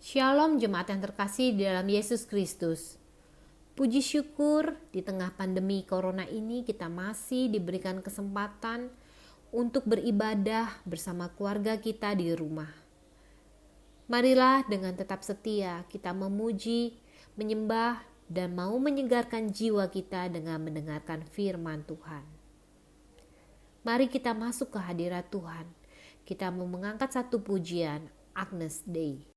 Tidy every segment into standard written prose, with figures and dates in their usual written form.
Shalom jemaat yang terkasih di dalam Yesus Kristus. Puji syukur di tengah pandemi corona ini kita masih diberikan kesempatan untuk beribadah bersama keluarga kita di rumah. Marilah dengan tetap setia kita memuji, menyembah, dan mau menyegarkan jiwa kita dengan mendengarkan firman Tuhan. Mari kita masuk ke hadirat Tuhan. Kita mau mengangkat satu pujian, Agnus Dei.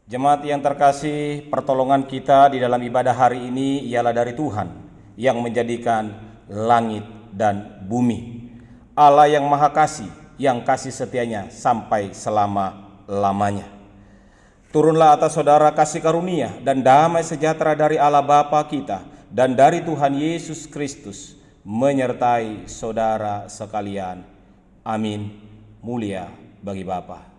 Jemaat yang terkasih, pertolongan kita di dalam ibadah hari ini ialah dari Tuhan yang menjadikan langit dan bumi. Allah yang Maha Kasih, yang kasih setianya sampai selama-lamanya. Turunlah atas saudara kasih karunia dan damai sejahtera dari Allah Bapa kita dan dari Tuhan Yesus Kristus menyertai saudara sekalian. Amin. Mulia bagi Bapa.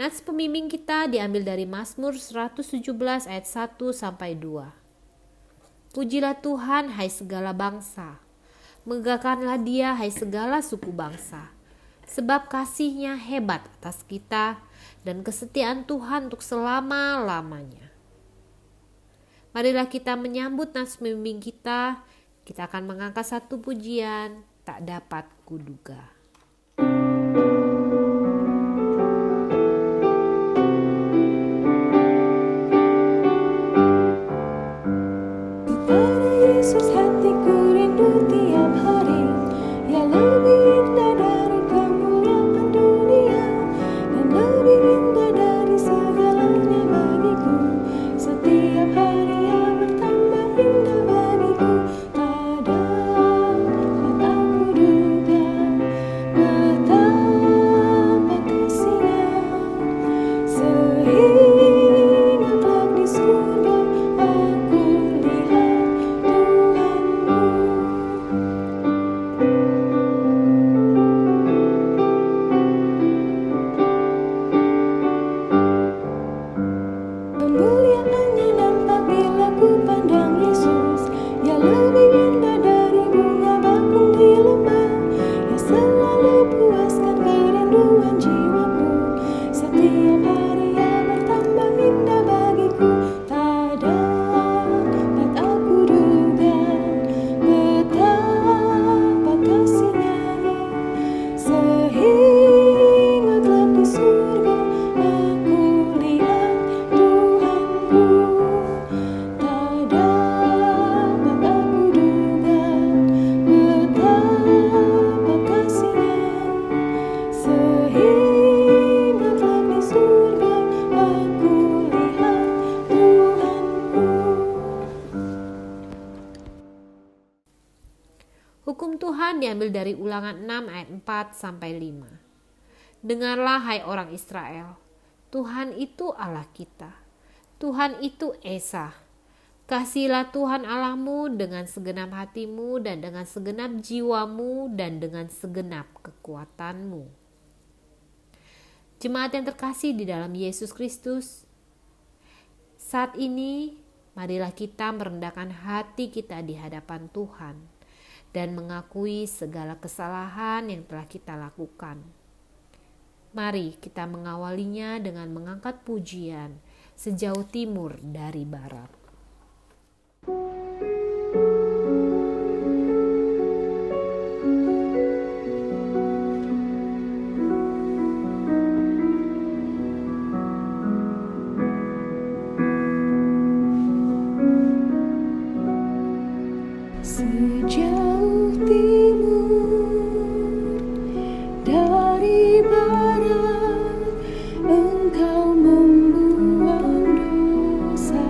Nats pembimbing kita diambil dari Mazmur 117 ayat 1 sampai 2. Pujilah Tuhan hai segala bangsa, megahkanlah Dia hai segala suku bangsa, sebab kasih-Nya hebat atas kita dan kesetiaan Tuhan untuk selama-lamanya. Marilah kita menyambut nats pembimbing kita akan mengangkat satu pujian tak dapat kuduga. diambil dari Ulangan 6 ayat 4 sampai 5. Dengarlah hai orang Israel, Tuhan itu Allah kita. Tuhan itu Esa. Kasihilah Tuhan Allahmu dengan segenap hatimu dan dengan segenap jiwamu dan dengan segenap kekuatanmu. Jemaat yang terkasih di dalam Yesus Kristus, saat ini marilah kita merendahkan hati kita di hadapan Tuhan dan mengakui segala kesalahan yang telah kita lakukan. Mari kita mengawalinya dengan mengangkat pujian sejauh timur dari barat. Sejauh timur dari barat, Engkau membuang dosa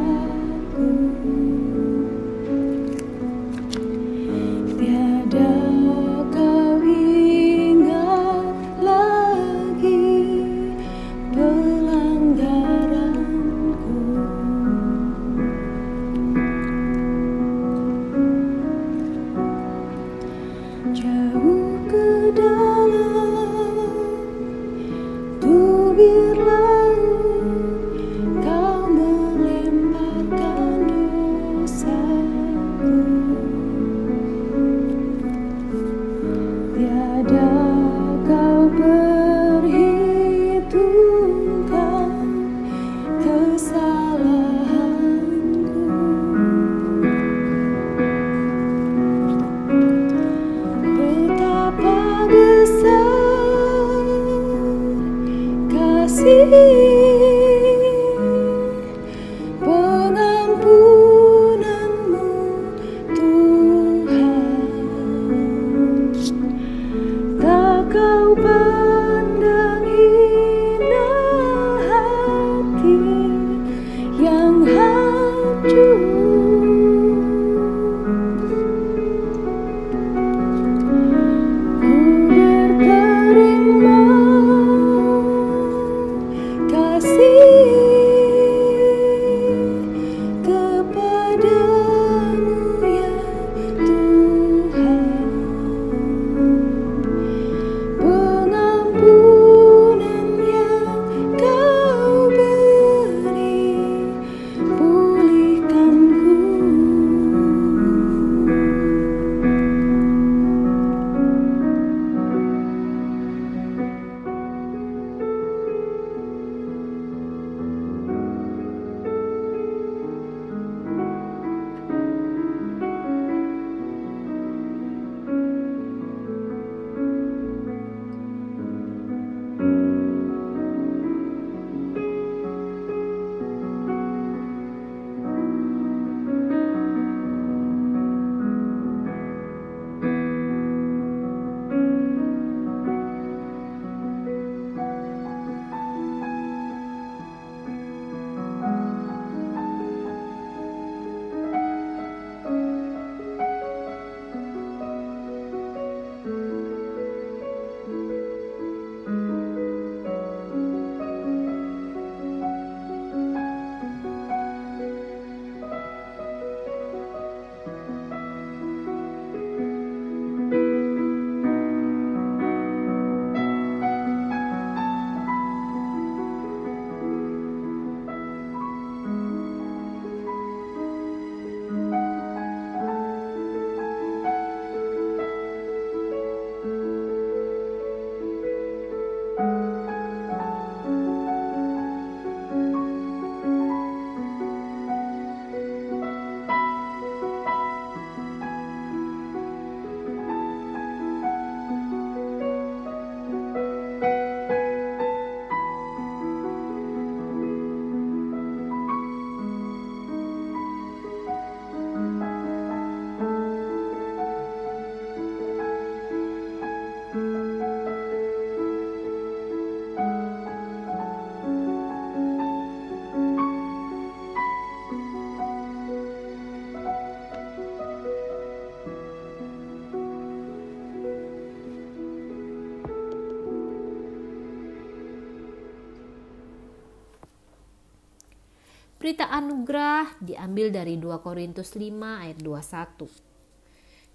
Berita anugerah diambil dari 2 Korintus 5 ayat 21.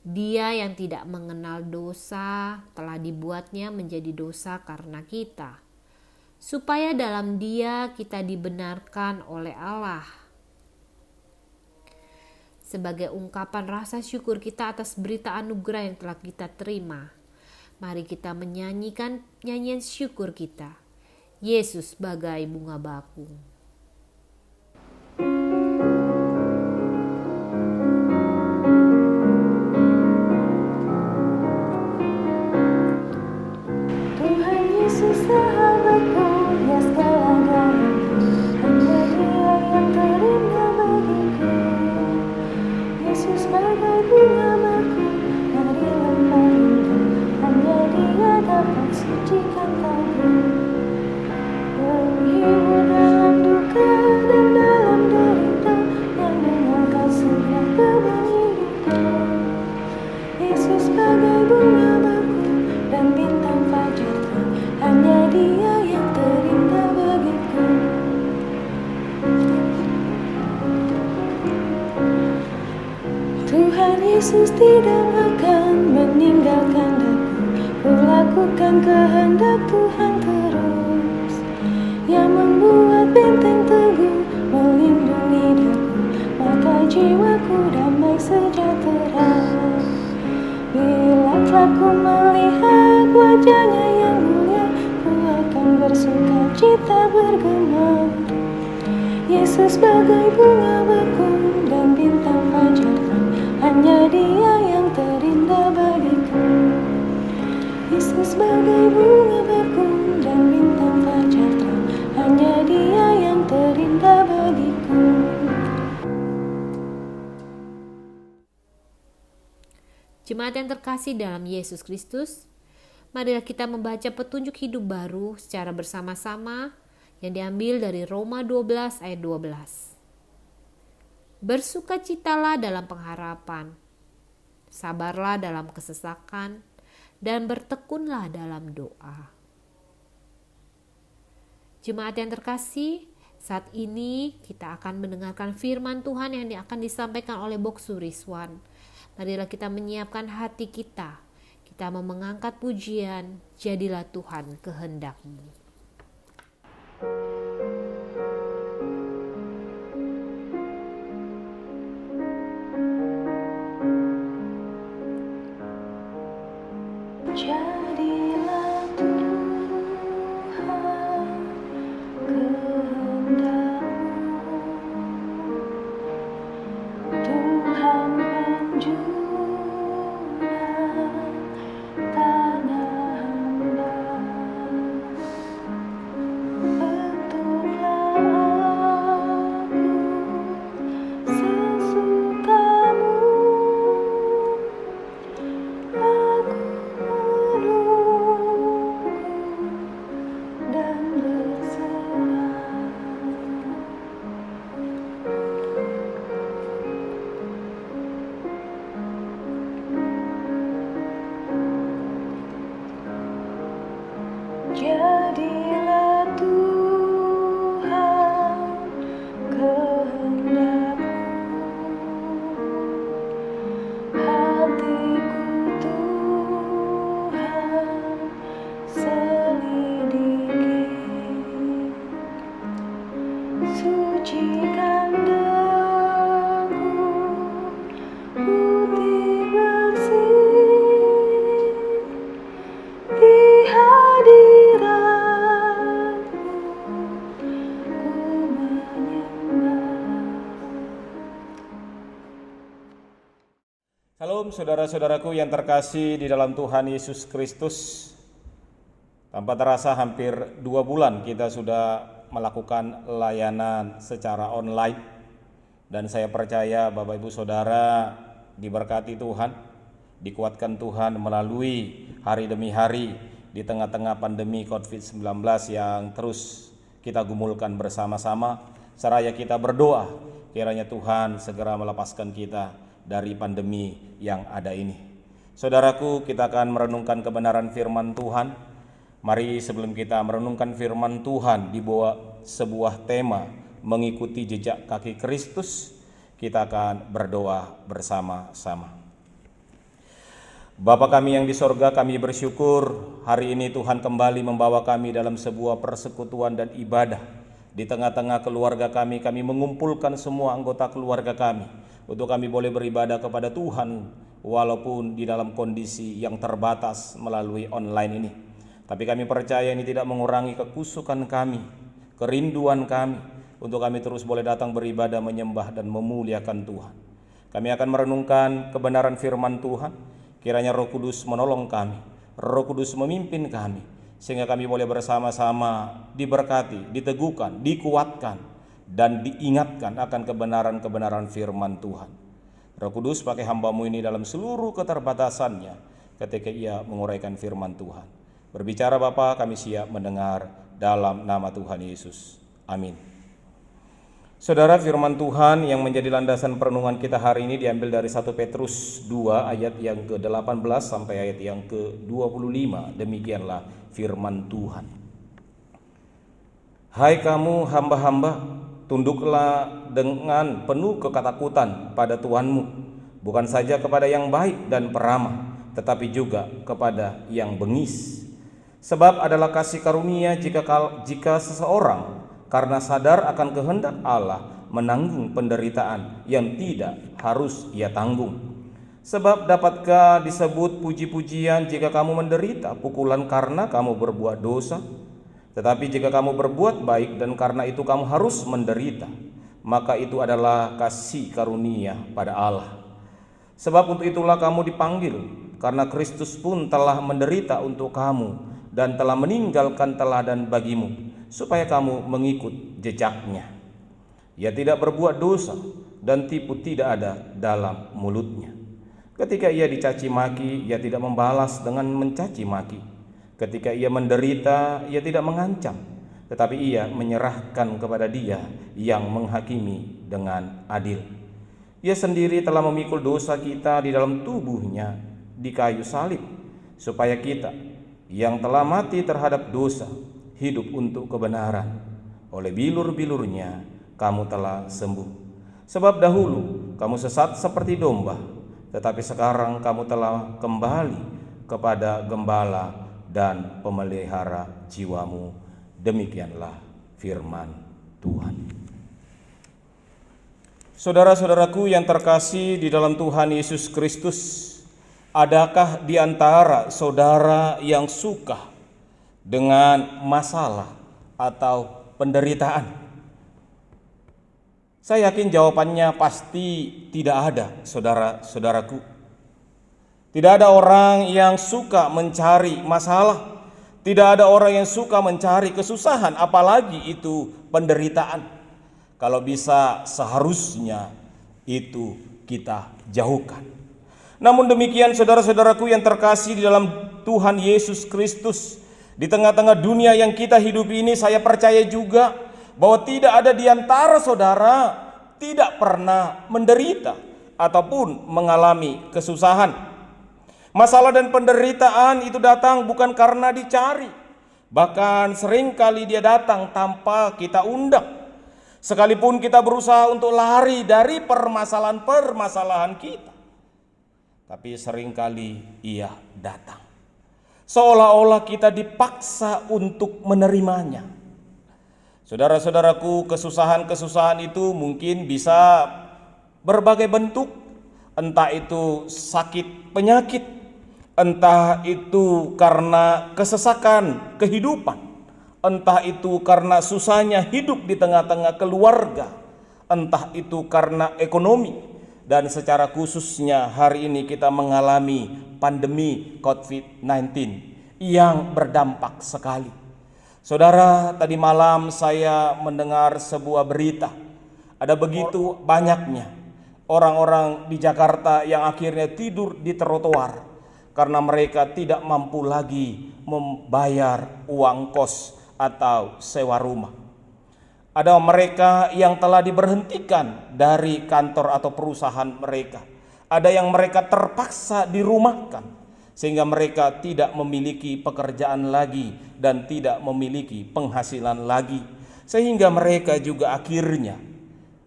Dia yang tidak mengenal dosa telah dibuatnya menjadi dosa karena kita, supaya dalam Dia kita dibenarkan oleh Allah. Sebagai ungkapan rasa syukur kita atas berita anugerah yang telah kita terima, mari kita menyanyikan nyanyian syukur kita. Yesus bagai bunga bakung. Tuhan Yesus sahabatku, ya segala-galaku, hanya Dia yang terindah bagiku. Yesus bagai bunga bakung yang dilempar indah, hanya Dia dapat sucikan kalbu. Menghibur dalam duka dan dalam derita, yang menangkan segala beban hidupku. Yesus bagai bunga bakung dan bintang fajar terang, hanya Dia yang terindah bagiku. Tuhan Yesus tidak akan meninggalkan daku, ku lakukan kehendak Tuhan terus, yang membuat benteng teguh melindungi daku, maka jiwaku damai sejahtera. Bila telah ku melihat wajah-Nya yang mulia, ku akan bersuka cita bergema. Yesus bagai bunga bakung dan bintang fajar terang, hanya Dia yang terindah bagiku. Yesus bagai bunga bakung dan bintang fajar terang, hanya Dia yang terindah bagiku. Jemaat yang terkasih dalam Yesus Kristus, marilah kita membaca petunjuk hidup baru secara bersama-sama yang diambil dari Roma 12 ayat 12. Bersukacitalah dalam pengharapan, sabarlah dalam kesesakan, dan bertekunlah dalam doa. Jemaat yang terkasih, saat ini kita akan mendengarkan firman Tuhan yang akan disampaikan oleh Boksu Rizwan. Marilah kita menyiapkan hati kita. Kita mau mengangkat pujian, jadilah Tuhan kehendak-Mu. Jadilah Tuhan kehendak-Mu, Tuhan menjual tanah hamba. Bentuklah aku sesuka-Mu, aku menunggu dan berserah. Jadilah Tuhan kehendak-Mu, hatiku Tuhan selidiki, sucikan daku putih bersih di hadirat-Mu, ku menyembah. Salam saudara-saudaraku yang terkasih di dalam Tuhan Yesus Kristus. Tanpa terasa hampir 2 bulan kita sudah melakukan layanan secara online. Dan saya percaya Bapak Ibu Saudara diberkati Tuhan, dikuatkan Tuhan melalui hari demi hari di tengah-tengah pandemi COVID-19 yang terus kita gumulkan bersama-sama. Seraya kita berdoa kiranya Tuhan segera melepaskan kita dari pandemi yang ada ini. Saudaraku, kita akan merenungkan kebenaran firman Tuhan. Mari sebelum kita merenungkan firman Tuhan di bawah sebuah tema mengikuti jejak kaki Kristus. Kita akan berdoa bersama-sama. Bapa kami yang di sorga, kami bersyukur hari ini Tuhan kembali membawa kami dalam sebuah persekutuan dan ibadah. Di tengah-tengah keluarga kami mengumpulkan semua anggota keluarga kami untuk kami boleh beribadah kepada Tuhan walaupun di dalam kondisi yang terbatas melalui online ini. Tapi kami percaya ini tidak mengurangi kekusukan kami, kerinduan kami untuk kami terus boleh datang beribadah, menyembah dan memuliakan Tuhan. Kami akan merenungkan kebenaran firman Tuhan. Kiranya Roh Kudus menolong kami, Roh Kudus memimpin kami, sehingga kami boleh bersama-sama diberkati, diteguhkan, dikuatkan, dan diingatkan akan kebenaran-kebenaran firman Tuhan. Roh Kudus pakai hamba-Mu ini dalam seluruh keterbatasannya ketika Ia menguraikan firman Tuhan. Berbicara Bapa, kami siap mendengar dalam nama Tuhan Yesus. Amin. Saudara, firman Tuhan yang menjadi landasan perenungan kita hari ini diambil dari 1 Petrus 2 ayat yang ke-18 sampai ayat yang ke-25. Demikianlah firman Tuhan. Hai kamu hamba-hamba, tunduklah dengan penuh ketakutan pada Tuhanmu, bukan saja kepada yang baik dan peramah, tetapi juga kepada yang bengis. Sebab adalah kasih karunia jika seseorang karena sadar akan kehendak Allah menanggung penderitaan yang tidak harus ia tanggung. Sebab dapatkah disebut puji-pujian jika kamu menderita pukulan karena kamu berbuat dosa? Tetapi jika kamu berbuat baik dan karena itu kamu harus menderita, maka itu adalah kasih karunia pada Allah. Sebab untuk itulah kamu dipanggil, karena Kristus pun telah menderita untuk kamu dan telah meninggalkan teladan bagimu, supaya kamu mengikut jejaknya. Ia tidak berbuat dosa dan tipu tidak ada dalam mulutnya. Ketika ia dicaci maki, ia tidak membalas dengan mencaci maki. Ketika ia menderita, ia tidak mengancam, tetapi ia menyerahkan kepada Dia yang menghakimi dengan adil. Ia sendiri telah memikul dosa kita di dalam tubuhnya di kayu salib, supaya kita yang telah mati terhadap dosa hidup untuk kebenaran. Oleh bilur-bilurnya kamu telah sembuh. Sebab dahulu kamu sesat seperti domba, tetapi sekarang kamu telah kembali kepada gembala dan pemelihara jiwamu. Demikianlah firman Tuhan. Saudara-saudaraku yang terkasih di dalam Tuhan Yesus Kristus, adakah di antara saudara yang suka dengan masalah atau penderitaan? Saya yakin jawabannya pasti tidak ada, saudara-saudaraku. Tidak ada orang yang suka mencari masalah, tidak ada orang yang suka mencari kesusahan, apalagi itu penderitaan. Kalau bisa seharusnya itu kita jauhkan. Namun demikian saudara-saudaraku yang terkasih di dalam Tuhan Yesus Kristus, di tengah-tengah dunia yang kita hidupi ini, saya percaya juga bahwa tidak ada di antara saudara tidak pernah menderita ataupun mengalami kesusahan. Masalah dan penderitaan itu datang bukan karena dicari, bahkan seringkali dia datang tanpa kita undang. Sekalipun kita berusaha untuk lari dari permasalahan-permasalahan kita, tapi seringkali ia datang seolah-olah kita dipaksa untuk menerimanya. Saudara-saudaraku, kesusahan-kesusahan itu mungkin bisa berbagai bentuk, entah itu sakit penyakit, entah itu karena kesesakan kehidupan, entah itu karena susahnya hidup di tengah-tengah keluarga, entah itu karena ekonomi, dan secara khususnya hari ini kita mengalami pandemi COVID-19 yang berdampak sekali. Saudara, tadi malam saya mendengar sebuah berita. Ada begitu banyaknya orang-orang di Jakarta yang akhirnya tidur di trotoar karena mereka tidak mampu lagi membayar uang kos atau sewa rumah. Ada mereka yang telah diberhentikan dari kantor atau perusahaan mereka. Ada yang mereka terpaksa dirumahkan sehingga mereka tidak memiliki pekerjaan lagi dan tidak memiliki penghasilan lagi. sehingga mereka juga akhirnya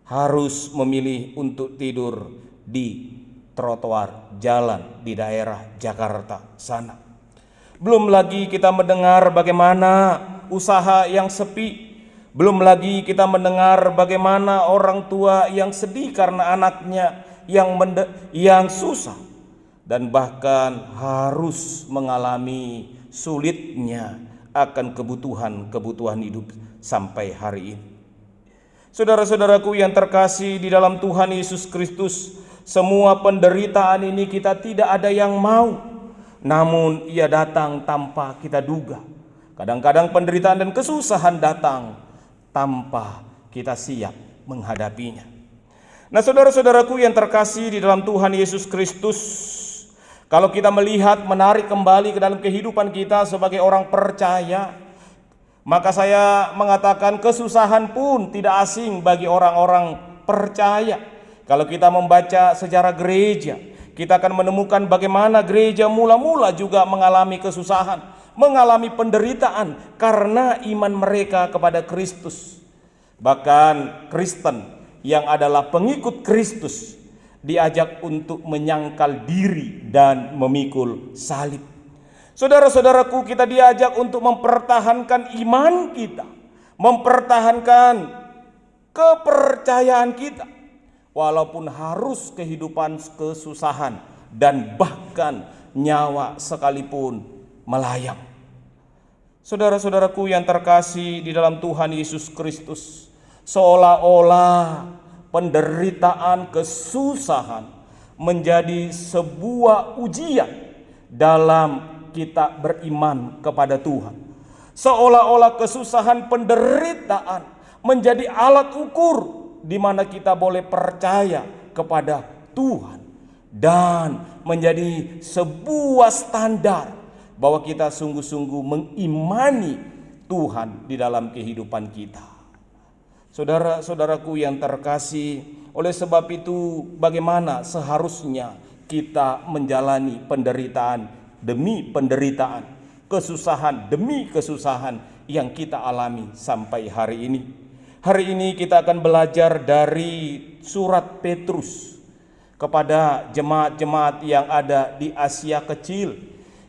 harus memilih untuk tidur di trotoar jalan di daerah Jakarta sana. Belum lagi kita mendengar bagaimana usaha yang sepi. Belum lagi kita mendengar bagaimana orang tua yang sedih karena anaknya yang susah dan bahkan harus mengalami sulitnya akan kebutuhan hidup sampai hari ini. Saudara-saudaraku yang terkasih di dalam Tuhan Yesus Kristus, semua penderitaan ini kita tidak ada yang mau, namun ia datang tanpa kita duga. Kadang-kadang penderitaan dan kesusahan datang tanpa kita siap menghadapinya. Nah, saudara-saudaraku yang terkasih di dalam Tuhan Yesus Kristus, kalau kita menarik kembali ke dalam kehidupan kita sebagai orang percaya, maka saya mengatakan kesusahan pun tidak asing bagi orang-orang percaya. Kalau kita membaca sejarah gereja, kita akan menemukan bagaimana gereja mula-mula juga mengalami kesusahan, mengalami penderitaan karena iman mereka kepada Kristus. Bahkan Kristen yang adalah pengikut Kristus diajak untuk menyangkal diri dan memikul salib. Saudara-saudaraku, kita diajak untuk mempertahankan iman kita, mempertahankan kepercayaan kita, walaupun harus kehidupan kesusahan dan bahkan nyawa sekalipun melayang. Saudara-saudaraku yang terkasih di dalam Tuhan Yesus Kristus, seolah-olah penderitaan, kesusahan menjadi sebuah ujian dalam kita beriman kepada Tuhan. Seolah-olah kesusahan, penderitaan menjadi alat ukur di mana kita boleh percaya kepada Tuhan dan menjadi sebuah standar bahwa kita sungguh-sungguh mengimani Tuhan di dalam kehidupan kita. Saudara-saudaraku yang terkasih, oleh sebab itu bagaimana seharusnya kita menjalani penderitaan demi penderitaan, kesusahan demi kesusahan yang kita alami sampai hari ini. Hari ini kita akan belajar dari surat Petrus kepada jemaat-jemaat yang ada di Asia Kecil,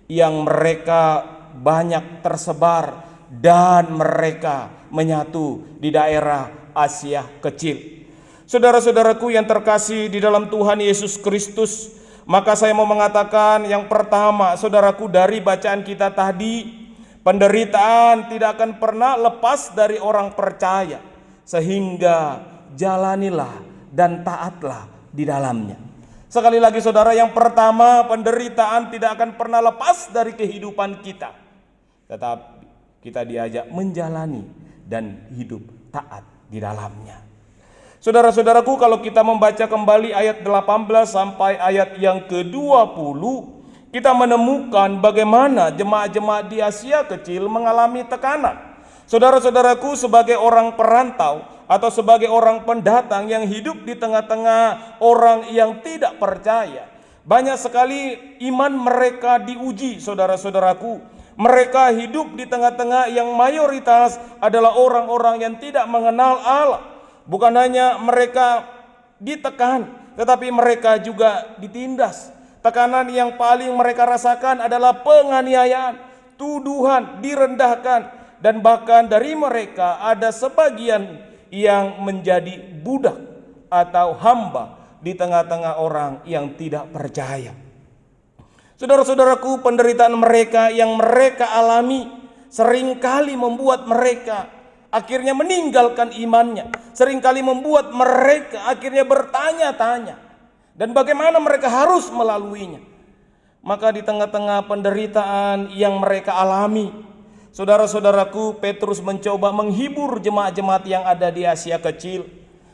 yang mereka banyak tersebar dan mereka menyatu di daerah Asia Kecil. Saudara-saudaraku yang terkasih di dalam Tuhan Yesus Kristus, maka saya mau mengatakan yang pertama, saudaraku, dari bacaan kita tadi, penderitaan tidak akan pernah lepas dari orang percaya, sehingga jalanilah dan taatlah di dalamnya. Sekali lagi saudara, yang pertama, penderitaan tidak akan pernah lepas dari kehidupan kita, tetapi kita diajak menjalani dan hidup taat di dalamnya. Saudara-saudaraku, kalau kita membaca kembali ayat 18 sampai ayat yang ke-20, kita menemukan bagaimana jemaat-jemaat di Asia Kecil mengalami tekanan. Saudara-saudaraku, sebagai orang perantau atau sebagai orang pendatang yang hidup di tengah-tengah orang yang tidak percaya, banyak sekali iman mereka diuji, saudara-saudaraku. Mereka hidup di tengah-tengah yang mayoritas adalah orang-orang yang tidak mengenal Allah. Bukan hanya mereka ditekan, tetapi mereka juga ditindas. Tekanan yang paling mereka rasakan adalah penganiayaan, tuduhan, direndahkan, dan bahkan dari mereka ada sebagian yang menjadi budak atau hamba di tengah-tengah orang yang tidak percaya. Saudara-saudaraku, penderitaan mereka yang mereka alami seringkali membuat mereka akhirnya meninggalkan imannya, seringkali membuat mereka akhirnya bertanya-tanya dan bagaimana mereka harus melaluinya. Maka di tengah-tengah penderitaan yang mereka alami, saudara-saudaraku, Petrus mencoba menghibur jemaat-jemaat yang ada di Asia Kecil.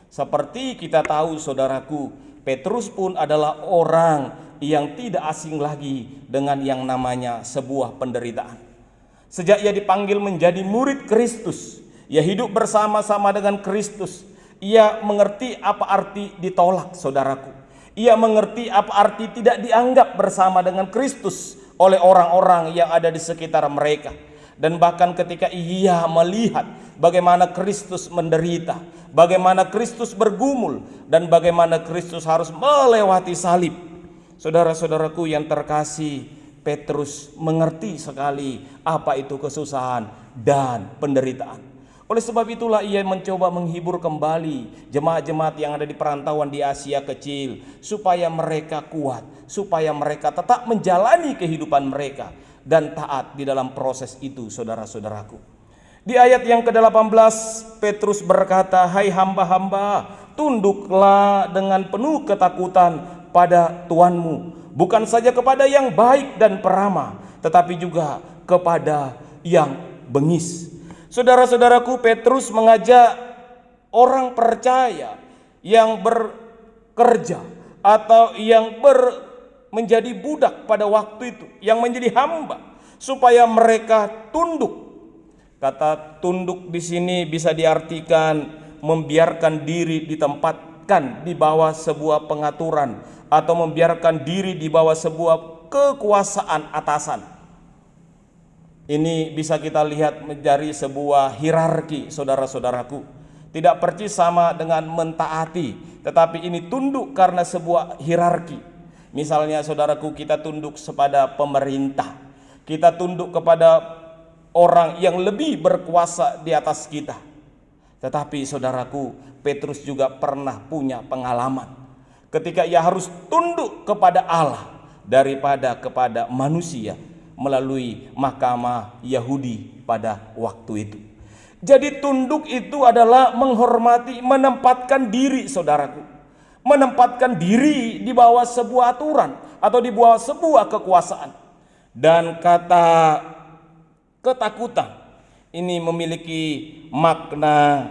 Seperti kita tahu, saudaraku, Petrus pun adalah orang yang tidak asing lagi dengan yang namanya sebuah penderitaan. Sejak ia dipanggil menjadi murid Kristus, ia hidup bersama-sama dengan Kristus. Ia mengerti apa arti ditolak, saudaraku. Ia mengerti apa arti tidak dianggap bersama dengan Kristus oleh orang-orang yang ada di sekitar mereka. Dan bahkan ketika ia melihat bagaimana Kristus menderita, bagaimana Kristus bergumul, dan bagaimana Kristus harus melewati salib. Saudara-saudaraku yang terkasih, Petrus mengerti sekali apa itu kesusahan dan penderitaan. Oleh sebab itulah ia mencoba menghibur kembali jemaat-jemaat yang ada di perantauan di Asia kecil, supaya mereka kuat, supaya mereka tetap menjalani kehidupan mereka dan taat di dalam proses itu, saudara-saudaraku. Di ayat yang ke-18 Petrus berkata, "Hai hamba-hamba, tunduklah dengan penuh ketakutan pada Tuanmu, bukan saja kepada yang baik dan peramah, tetapi juga kepada yang bengis." Saudara-saudaraku, Petrus mengajak orang percaya yang bekerja atau yang menjadi budak pada waktu itu, yang menjadi hamba, supaya mereka tunduk. Kata tunduk di sini bisa diartikan membiarkan diri ditempatkan di bawah sebuah pengaturan, atau membiarkan diri di bawah sebuah kekuasaan atasan. Ini bisa kita lihat menjadi sebuah hierarki, saudara-saudaraku. Tidak persis sama dengan mentaati, tetapi ini tunduk karena sebuah hierarki. Misalnya saudaraku, kita tunduk kepada pemerintah, kita tunduk kepada orang yang lebih berkuasa di atas kita. Tetapi saudaraku, Petrus juga pernah punya pengalaman ketika ia harus tunduk kepada Allah daripada kepada manusia melalui mahkamah Yahudi pada waktu itu. Jadi tunduk itu adalah menghormati, menempatkan diri, saudaraku. Menempatkan diri di bawah sebuah aturan atau di bawah sebuah kekuasaan. Dan kata ketakutan ini memiliki makna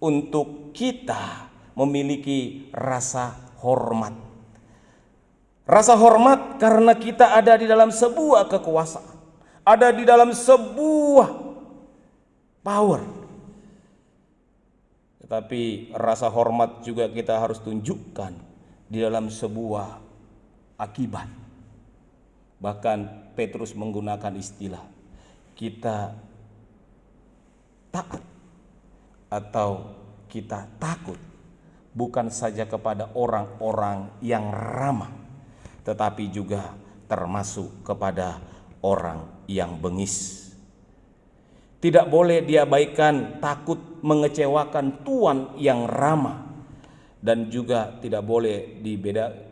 untuk kita memiliki rasa hormat. Rasa hormat karena kita ada di dalam sebuah kekuasaan, ada di dalam sebuah power. Tetapi rasa hormat juga kita harus tunjukkan di dalam sebuah akibat. Bahkan Petrus menggunakan istilah kita taat atau kita takut bukan saja kepada orang-orang yang ramah, tetapi juga termasuk kepada orang yang bengis. Tidak boleh diabaikan takut mengecewakan Tuan yang ramah, dan juga tidak boleh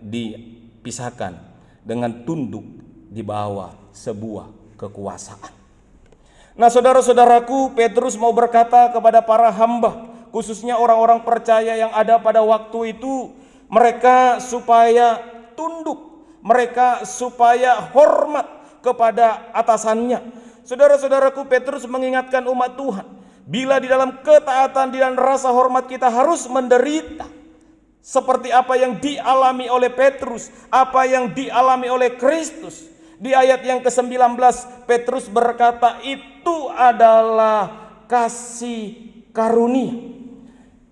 dipisahkan dengan tunduk di bawah sebuah kekuasaan. Nah, saudara-saudaraku, Petrus mau berkata kepada para hamba, khususnya orang-orang percaya yang ada pada waktu itu, mereka supaya tunduk, mereka supaya hormat kepada atasannya. Saudara-saudaraku, Petrus mengingatkan umat Tuhan, bila di dalam ketaatan dan rasa hormat kita harus menderita, seperti apa yang dialami oleh Petrus, apa yang dialami oleh Kristus. Di ayat yang ke-19 Petrus berkata, itu adalah kasih karunia.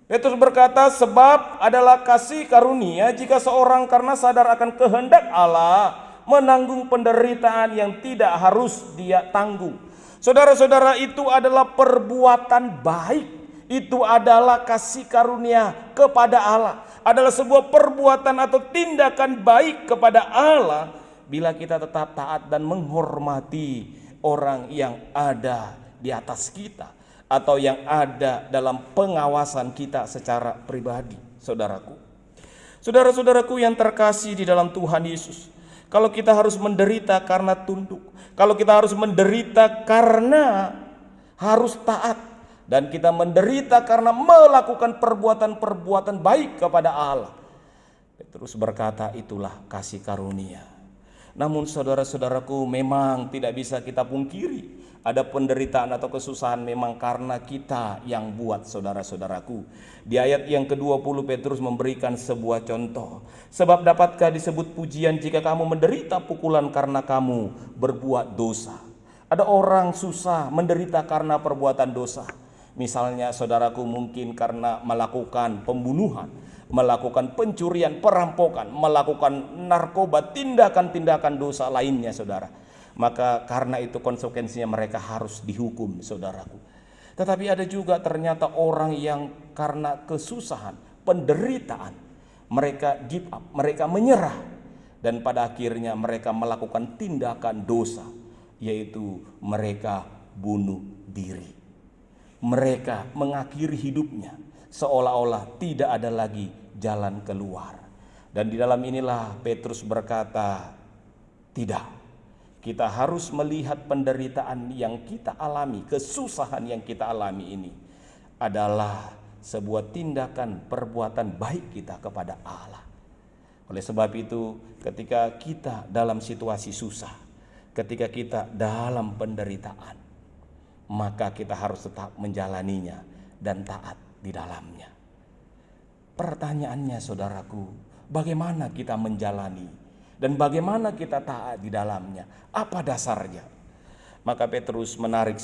Petrus berkata, sebab adalah kasih karunia jika seorang karena sadar akan kehendak Allah menanggung penderitaan yang tidak harus dia tanggung. Saudara-saudara, itu adalah perbuatan baik. Itu adalah kasih karunia kepada Allah. Adalah sebuah perbuatan atau tindakan baik kepada Allah bila kita tetap taat dan menghormati orang yang ada di atas kita, atau yang ada dalam pengawasan kita secara pribadi, saudaraku. Saudara-saudaraku yang terkasih di dalam Tuhan Yesus, kalau kita harus menderita karena tunduk, kalau kita harus menderita karena harus taat, dan kita menderita karena melakukan perbuatan-perbuatan baik kepada Allah, Petrus berkata itulah kasih karunia. Namun saudara-saudaraku, memang tidak bisa kita pungkiri, ada penderitaan atau kesusahan memang karena kita yang buat, saudara-saudaraku. Di ayat yang ke-20 Petrus memberikan sebuah contoh. Sebab dapatkah disebut pujian jika kamu menderita pukulan karena kamu berbuat dosa? Ada orang susah menderita karena perbuatan dosa. Misalnya saudaraku, mungkin karena melakukan pembunuhan, melakukan pencurian, perampokan, melakukan narkoba, tindakan-tindakan dosa lainnya, saudara. Maka karena itu konsekuensinya mereka harus dihukum, saudaraku. Tetapi ada juga ternyata orang yang karena kesusahan, penderitaan, mereka give up, mereka menyerah. Dan pada akhirnya mereka melakukan tindakan dosa, yaitu mereka bunuh diri. Mereka mengakhiri hidupnya seolah-olah tidak ada lagi jalan keluar. Dan di dalam inilah Petrus berkata, tidak. Kita harus melihat penderitaan yang kita alami, kesusahan yang kita alami ini adalah sebuah tindakan perbuatan baik kita kepada Allah. Oleh sebab itu, ketika kita dalam situasi susah, ketika kita dalam penderitaan, maka kita harus tetap menjalaninya dan taat di dalamnya. Pertanyaannya, saudaraku, bagaimana kita menjalani dan bagaimana kita taat di dalamnya? Apa dasarnya? Maka Petrus menarik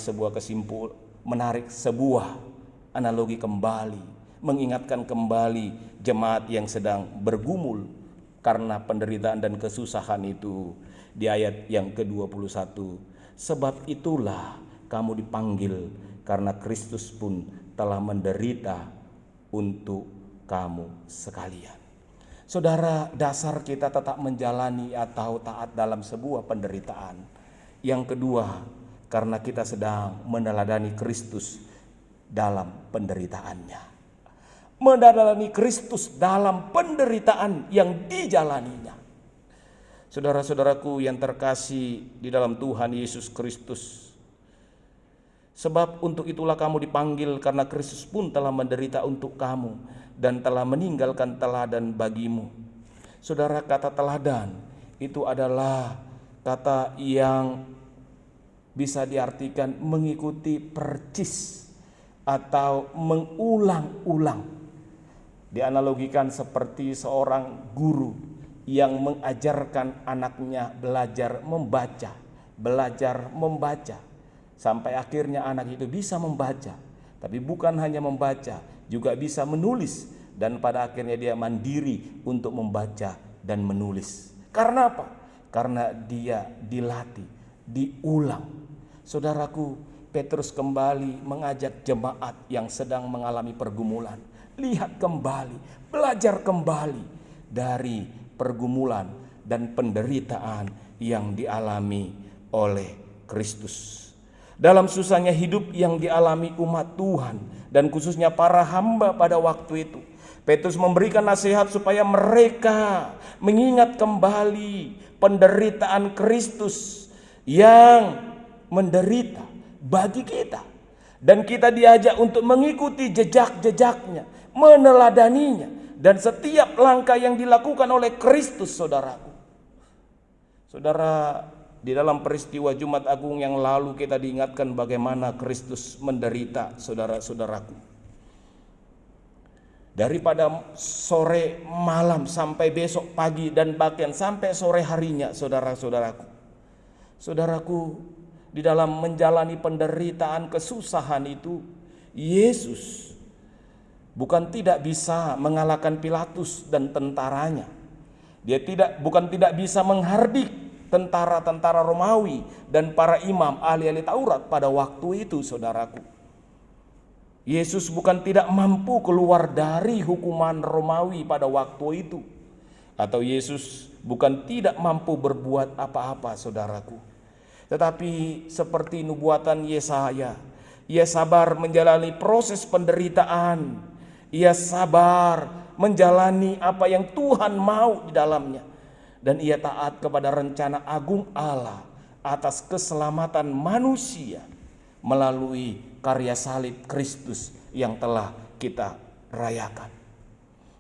sebuah analogi kembali, mengingatkan kembali jemaat yang sedang bergumul karena penderitaan dan kesusahan itu di ayat yang ke-21. Sebab itulah kamu dipanggil, karena Kristus pun telah menderita untuk kamu sekalian. Saudara, dasar kita tetap menjalani atau taat dalam sebuah penderitaan. Yang kedua, karena kita sedang meneladani Kristus dalam penderitaannya. Meneladani Kristus dalam penderitaan yang dijalaninya. Saudara-saudaraku yang terkasih di dalam Tuhan Yesus Kristus. Sebab untuk itulah kamu dipanggil, karena Kristus pun telah menderita untuk kamu dan telah meninggalkan teladan bagimu. Saudara, kata teladan itu adalah kata yang bisa diartikan mengikuti percis atau mengulang-ulang. Dianalogikan seperti seorang guru yang mengajarkan anaknya belajar membaca, sampai akhirnya anak itu bisa membaca. Tapi bukan hanya membaca, juga bisa menulis, dan pada akhirnya dia mandiri untuk membaca dan menulis. Karena apa? Karena dia dilatih, diulang. Saudaraku, Petrus kembali mengajak jemaat yang sedang mengalami pergumulan. Lihat kembali, belajar kembali dari pergumulan dan penderitaan yang dialami oleh Kristus. Dalam susahnya hidup yang dialami umat Tuhan dan khususnya para hamba pada waktu itu, Petrus memberikan nasihat supaya mereka mengingat kembali penderitaan Kristus yang menderita bagi kita. Dan kita diajak untuk mengikuti jejak-jejaknya, meneladaninya, dan setiap langkah yang dilakukan oleh Kristus, saudaraku. Saudara, di dalam peristiwa Jumat Agung yang lalu kita diingatkan bagaimana Kristus menderita, saudara-saudaraku. Daripada sore malam sampai besok pagi dan bahkan sampai sore harinya, saudara-saudaraku. Saudaraku, di dalam menjalani penderitaan kesusahan itu, Yesus bukan tidak bisa mengalahkan Pilatus dan tentaranya. Dia bukan tidak bisa menghardik tentara-tentara Romawi dan para imam ahli-ahli Taurat pada waktu itu, saudaraku. Yesus bukan tidak mampu keluar dari hukuman Romawi pada waktu itu. Atau Yesus bukan tidak mampu berbuat apa-apa, saudaraku. Tetapi seperti nubuatan Yesaya, ia sabar menjalani proses penderitaan. Ia sabar menjalani apa yang Tuhan mau di dalamnya. Dan ia taat kepada rencana agung Allah atas keselamatan manusia melalui karya salib Kristus yang telah kita rayakan.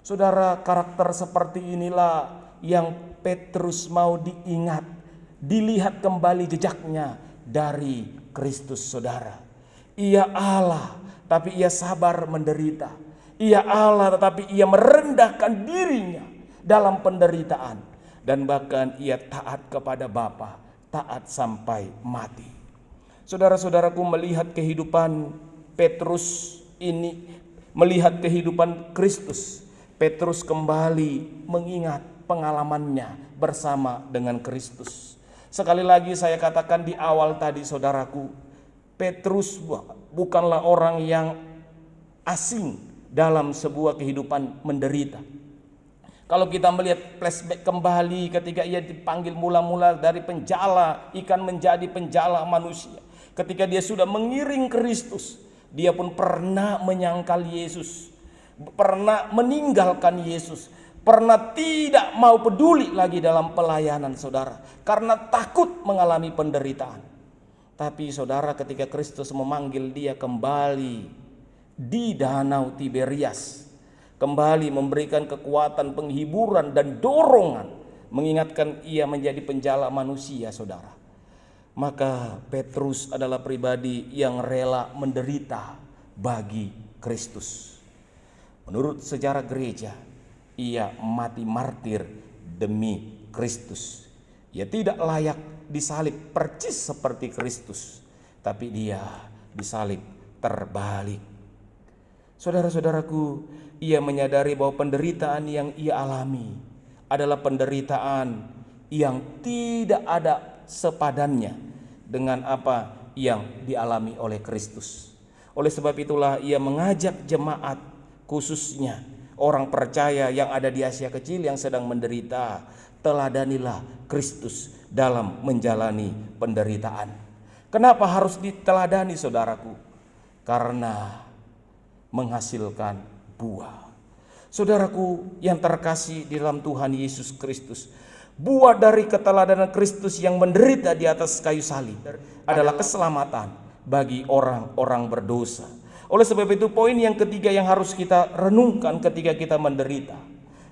Saudara, karakter seperti inilah yang Petrus mau diingat, dilihat kembali jejaknya dari Kristus, saudara. Ia Allah, tapi ia sabar menderita. Ia Allah, tetapi ia merendahkan dirinya dalam penderitaan. Dan bahkan ia taat kepada Bapa, taat sampai mati. Saudara-saudaraku, melihat kehidupan Petrus ini, melihat kehidupan Kristus, Petrus kembali mengingat pengalamannya bersama dengan Kristus. Sekali lagi saya katakan di awal tadi saudaraku, Petrus bukanlah orang yang asing dalam sebuah kehidupan menderita. Kalau kita melihat flashback kembali ketika ia dipanggil mula-mula dari penjala ikan menjadi penjala manusia. Ketika dia sudah mengiring Kristus, dia pun pernah menyangkal Yesus, pernah meninggalkan Yesus, pernah tidak mau peduli lagi dalam pelayanan saudara, karena takut mengalami penderitaan. Tapi saudara, ketika Kristus memanggil dia kembali di Danau Tiberias, kembali memberikan kekuatan, penghiburan dan dorongan, mengingatkan ia menjadi penjala manusia saudara, maka Petrus adalah pribadi yang rela menderita bagi Kristus. Menurut sejarah gereja, ia mati martir demi Kristus. Ia tidak layak disalib percis seperti Kristus, tapi dia disalib terbalik. Saudara-saudaraku, ia menyadari bahwa penderitaan yang ia alami adalah penderitaan yang tidak ada sepadannya dengan apa yang dialami oleh Kristus. Oleh sebab itulah ia mengajak jemaat, khususnya orang percaya yang ada di Asia Kecil yang sedang menderita, teladanilah Kristus dalam menjalani penderitaan. Kenapa harus diteladani saudaraku? Karena menghasilkan buah. Saudaraku yang terkasih di dalam Tuhan Yesus Kristus, buah dari keteladanan Kristus yang menderita di atas kayu salib adalah keselamatan bagi orang-orang berdosa. Oleh sebab itu poin yang ketiga yang harus kita renungkan ketika kita menderita,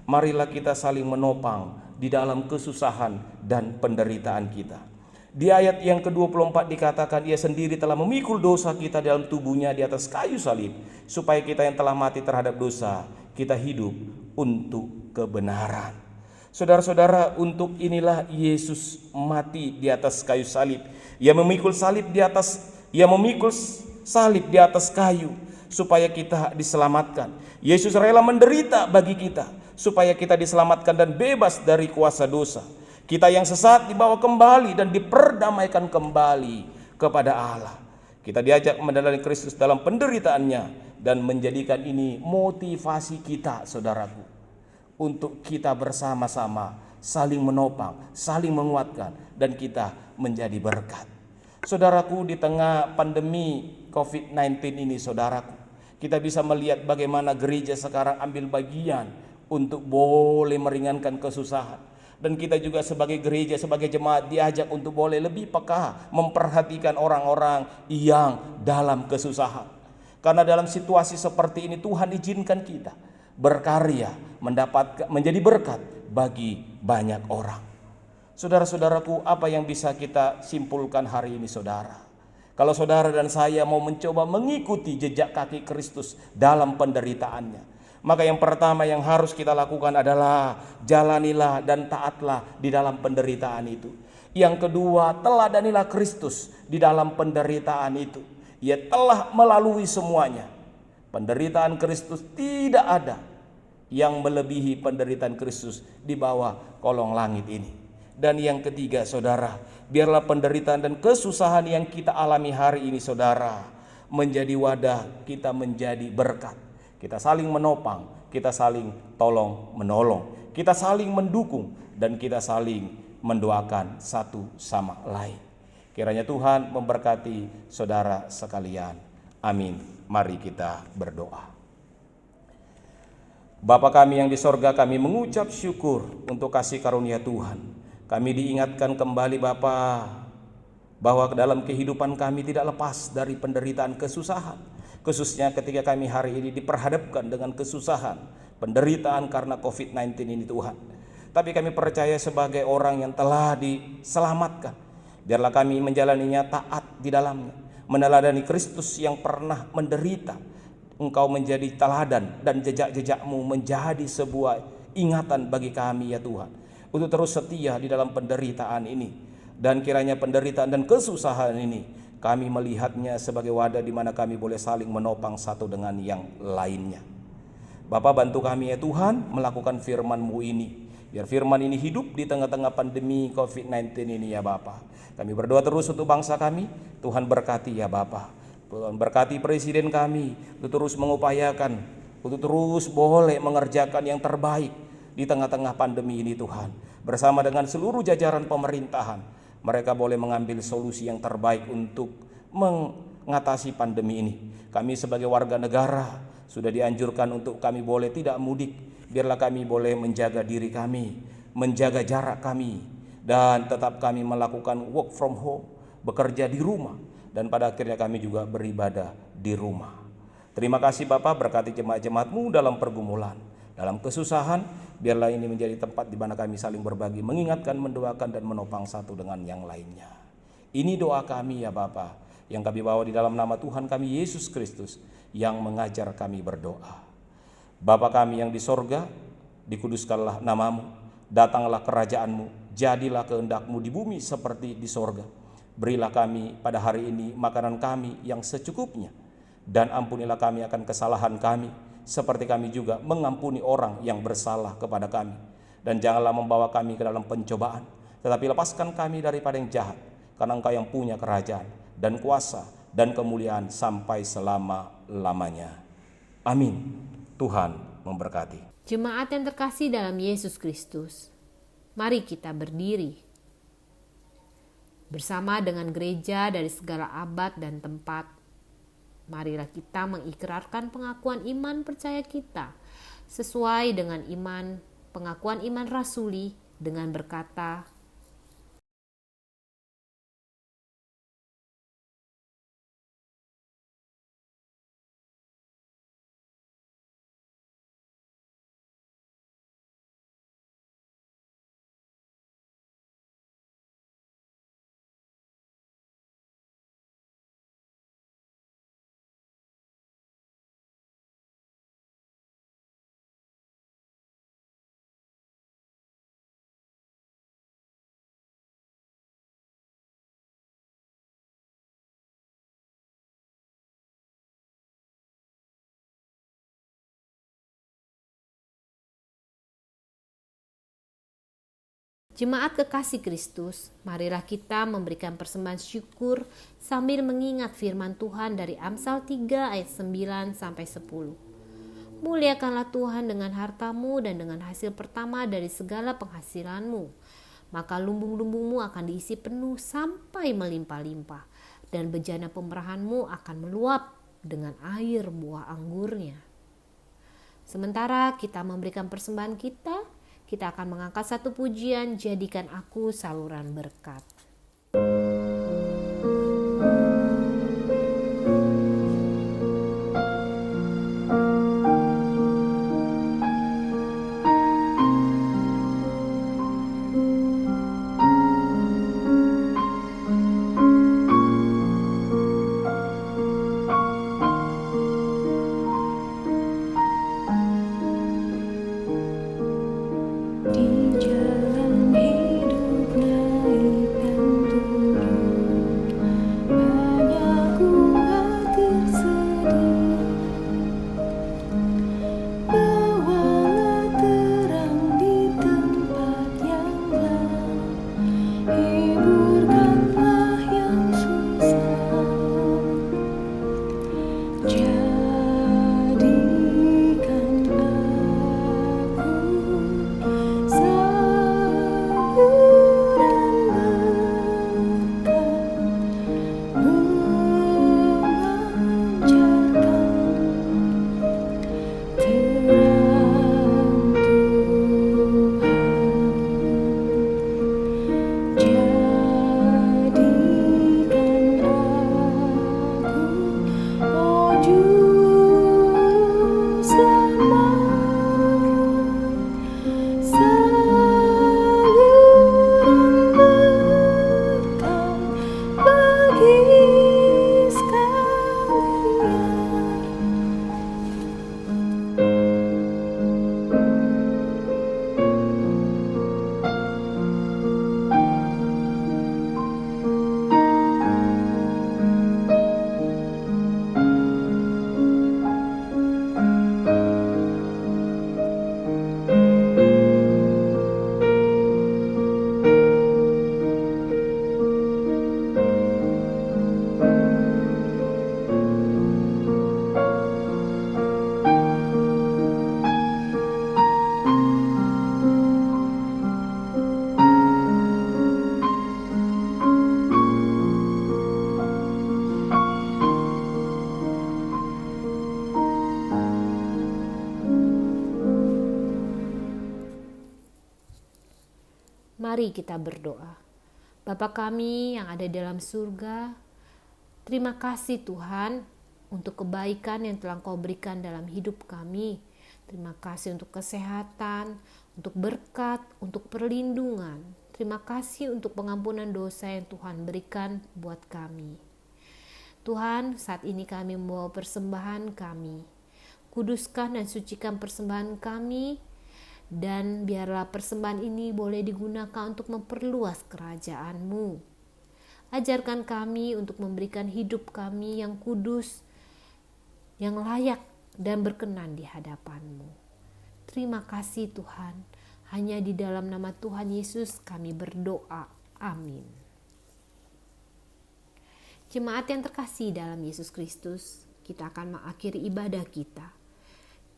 marilah kita saling menopang di dalam kesusahan dan penderitaan kita. Di ayat yang ke-24 dikatakan ia sendiri telah memikul dosa kita dalam tubuhnya di atas kayu salib, supaya kita yang telah mati terhadap dosa, kita hidup untuk kebenaran. Saudara-saudara, untuk inilah Yesus mati di atas kayu salib. Ia memikul salib di atas kayu supaya kita diselamatkan. Yesus rela menderita bagi kita supaya kita diselamatkan dan bebas dari kuasa dosa. Kita yang sesat dibawa kembali dan diperdamaikan kembali kepada Allah. Kita diajak menjalani Kristus dalam penderitaannya dan menjadikan ini motivasi kita saudaraku, untuk kita bersama-sama saling menopang, saling menguatkan, dan kita menjadi berkat. Saudaraku, di tengah pandemi COVID-19 ini saudaraku, kita bisa melihat bagaimana gereja sekarang ambil bagian untuk boleh meringankan kesusahan. Dan kita juga sebagai gereja, sebagai jemaat diajak untuk boleh lebih peka memperhatikan orang-orang yang dalam kesusahan. Karena dalam situasi seperti ini Tuhan izinkan kita berkarya, menjadi berkat bagi banyak orang. Saudara-saudaraku, apa yang bisa kita simpulkan hari ini saudara? Kalau saudara dan saya mau mencoba mengikuti jejak kaki Kristus dalam penderitaannya, maka yang pertama yang harus kita lakukan adalah jalanilah dan taatlah di dalam penderitaan itu. Yang kedua, teladanilah Kristus di dalam penderitaan itu. Ia telah melalui semuanya. Penderitaan Kristus tidak ada yang melebihi penderitaan Kristus di bawah kolong langit ini. Dan yang ketiga saudara, biarlah penderitaan dan kesusahan yang kita alami hari ini saudara menjadi wadah kita menjadi berkat. Kita saling menopang, kita saling tolong menolong, kita saling mendukung, dan kita saling mendoakan satu sama lain. Kiranya Tuhan memberkati saudara sekalian. Amin. Mari kita berdoa. Bapa kami yang di sorga, kami mengucap syukur untuk kasih karunia Tuhan. Kami diingatkan kembali Bapa, bahwa dalam kehidupan kami tidak lepas dari penderitaan kesusahan. Khususnya ketika kami hari ini diperhadapkan dengan kesusahan, penderitaan karena COVID-19 ini Tuhan. Tapi kami percaya sebagai orang yang telah diselamatkan, biarlah kami menjalaninya taat di dalamnya, meneladani Kristus yang pernah menderita. Engkau menjadi teladan dan jejak-jejakmu menjadi sebuah ingatan bagi kami ya Tuhan, untuk terus setia di dalam penderitaan ini. Dan kiranya penderitaan dan kesusahan ini kami melihatnya sebagai wadah di mana kami boleh saling menopang satu dengan yang lainnya. Bapa, bantu kami ya Tuhan melakukan firman-Mu ini. Biar firman ini hidup di tengah-tengah pandemi COVID-19 ini ya Bapa. Kami berdoa terus untuk bangsa kami, Tuhan berkati ya Bapa. Tuhan berkati presiden kami untuk terus mengupayakan, untuk terus boleh mengerjakan yang terbaik di tengah-tengah pandemi ini Tuhan. Bersama dengan seluruh jajaran pemerintahan, mereka boleh mengambil solusi yang terbaik untuk mengatasi pandemi ini. Kami sebagai warga negara sudah dianjurkan untuk kami boleh tidak mudik. Biarlah kami boleh menjaga diri kami, menjaga jarak kami, dan tetap kami melakukan work from home, bekerja di rumah, dan pada akhirnya kami juga beribadah di rumah. Terima kasih Bapak, berkati jemaat-jemaat-Mu dalam pergumulan, dalam kesusahan. Biarlah ini menjadi tempat di mana kami saling berbagi, mengingatkan, mendoakan, dan menopang satu dengan yang lainnya. Ini doa kami ya Bapa, yang kami bawa di dalam nama Tuhan kami Yesus Kristus, yang mengajar kami berdoa. Bapa kami yang di sorga, dikuduskanlah namamu, datanglah kerajaan-Mu, jadilah kehendak-Mu di bumi seperti di sorga. Berilah kami pada hari ini makanan kami yang secukupnya, dan ampunilah kami akan kesalahan kami, seperti kami juga mengampuni orang yang bersalah kepada kami. Dan janganlah membawa kami ke dalam pencobaan, tetapi lepaskan kami daripada yang jahat, karena Engkau yang punya kerajaan, dan kuasa, dan kemuliaan sampai selama-lamanya. Amin. Tuhan memberkati. Jemaat yang terkasih dalam Yesus Kristus, mari kita berdiri bersama dengan gereja dari segala abad dan tempat. Marilah kita mengikrarkan pengakuan iman percaya kita sesuai dengan pengakuan iman rasuli dengan berkata, Jemaat kekasih Kristus, marilah kita memberikan persembahan syukur sambil mengingat firman Tuhan dari Amsal 3 ayat 9 sampai 10. Muliakanlah Tuhan dengan hartamu dan dengan hasil pertama dari segala penghasilanmu. Maka lumbung-lumbungmu akan diisi penuh sampai melimpah-limpah, dan bejana pemerahanmu akan meluap dengan air buah anggurnya. Sementara kita memberikan persembahan kita akan mengangkat satu pujian, jadikan aku saluran berkat. Di jalan hidup naik Mari kita berdoa. Bapa kami yang ada dalam surga, terima kasih Tuhan untuk kebaikan yang telah Kau berikan dalam hidup kami. Terima kasih untuk kesehatan, untuk berkat, untuk perlindungan. Terima kasih untuk pengampunan dosa yang Tuhan berikan buat kami. Tuhan, saat ini kami membawa persembahan kami. Kuduskan dan sucikan persembahan kami, dan biarlah persembahan ini boleh digunakan untuk memperluas kerajaan-Mu. Ajarkan kami untuk memberikan hidup kami yang kudus, yang layak dan berkenan di hadapan-Mu. Terima kasih Tuhan. Hanya di dalam nama Tuhan Yesus kami berdoa. Amin. Jemaat yang terkasih dalam Yesus Kristus, kita akan mengakhiri ibadah kita.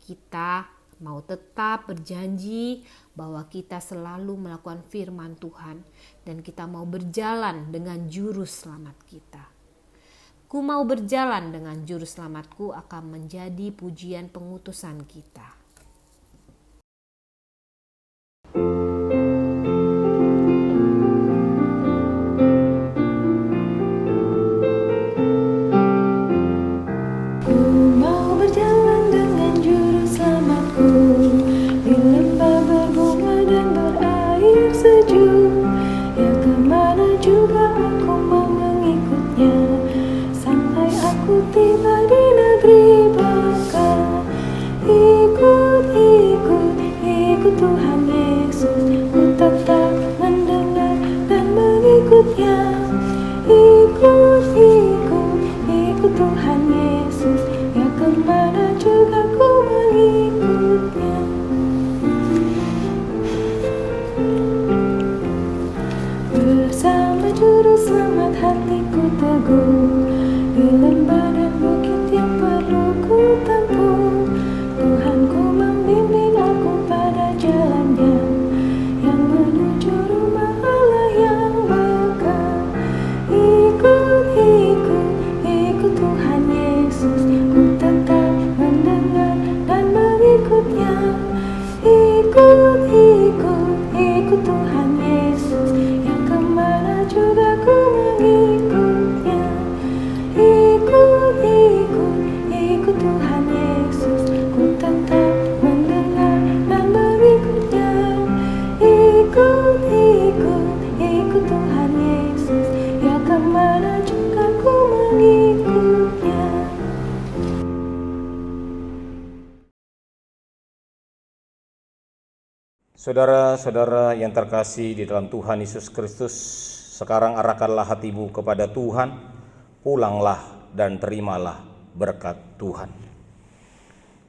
Kita mau tetap berjanji bahwa kita selalu melakukan firman Tuhan dan kita mau berjalan dengan juru selamat kita. Ku mau berjalan dengan juru selamatku akan menjadi pujian pengutusan kita. Tiba di negeri baka, ikut Tuhan Yesus. Ku tetap mendengar dan mengikutnya. Ikut Tuhan Yesus. Ya kemana juga ku mengikutnya. Bersama juru selamat hatiku teguh. Di lembah dan bukit yang perlu ku tempuh, Tuhan ku membimbing aku pada jalannya, yang menuju rumah Allah yang bekal. Ikut Tuhan Yesus. Ku tetap mendengar dan mengikutnya. Ikut Tuhan Yesus. Yang kemana juga ku mengikutnya. Ikut Tuhan Yesus. Ku tetap mendengar dan mengikutnya. Ikut Tuhan Yesus. Ya kemana juga ku mengikutnya. Saudara-saudara yang terkasih di dalam Tuhan Yesus Kristus, sekarang arahkanlah hatimu kepada Tuhan, pulanglah dan terimalah berkat Tuhan.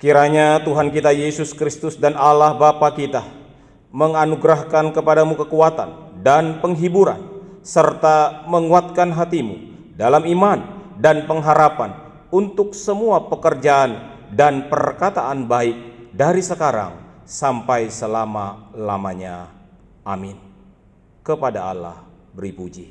Kiranya Tuhan kita Yesus Kristus dan Allah Bapa kita menganugerahkan kepadamu kekuatan dan penghiburan, serta menguatkan hatimu dalam iman dan pengharapan untuk semua pekerjaan dan perkataan baik dari sekarang sampai selama-lamanya. Amin. Kepada Allah beri puji.